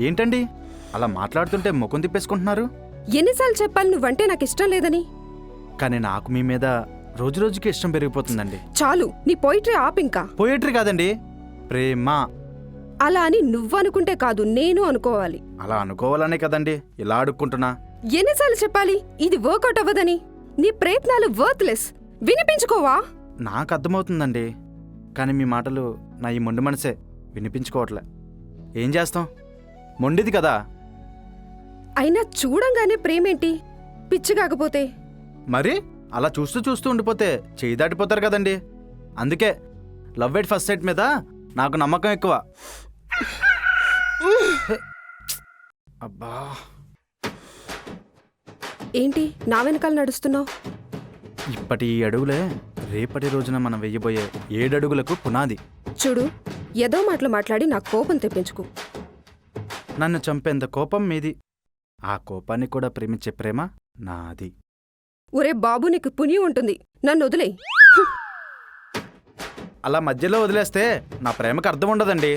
ఏంటండి అలా మాట్లాడుతుంటే ముఖం తిప్పేసుకుంటున్నారు? ఎన్నిసార్లు చెప్పాలి నువ్వంటే నాకు ఇష్టం లేదని? కానీ నాకు మీ మీద రోజురోజుకి ఇష్టం పెరిగిపోతుందండి. చాలు, నీ పోయిటరీ ఆపింకా. పోయేట్రీ కాదండి, ప్రేమ. అలా అని నువ్వనుకుంటే కాదు, నేను అనుకోవాలి. అలా అనుకోవాలనే కదండి ఇలా అడుక్కుంటున్నా. ఎన్నిసార్లు చెప్పాలి ఇది వర్కౌట్ అవ్వదని? నీ ప్రయత్నాలు వర్త్లెస్. వినిపించుకోవా? నాకు అర్థమవుతుందండి, కానీ మీ మాటలు నా ఈ మొండి మనసే వినిపించుకోవట్లే. ఏం చేస్తాం, మొండిది కదా. అయినా చూడంగానే ప్రేమేంటి? పిచ్చి కాకపోతే మరి అలా చూస్తూ చూస్తూ ఉండిపోతే చేయి దాటిపోతారు కదండి. అందుకే లవ్ ఎట్ ఫస్ట్ సైట్ మీద నాకు నమ్మకం ఎక్కువ. అబ్బా, ఏంటి నా వెనకాల నడుస్తున్నావు? ఇప్పటి ఈ అడుగులే రేపటి రోజున మనం వెయ్యబోయే 7 అడుగులకు పునాది. చూడు, ఏదో మాటలు మాట్లాడి నాకు కోపం తెప్పించుకు. నన్ను చంపేంత కోపం మీది, ఆ కోపాన్ని కూడా ప్రేమించే ప్రేమ నాది. ఒరే బాబు, నీకు పుణ్యం ఉంటుంది, నన్ను వదిలేయ్. అలా మధ్యలో వదిలేస్తే నా ప్రేమకు అర్థం ఉండదండి.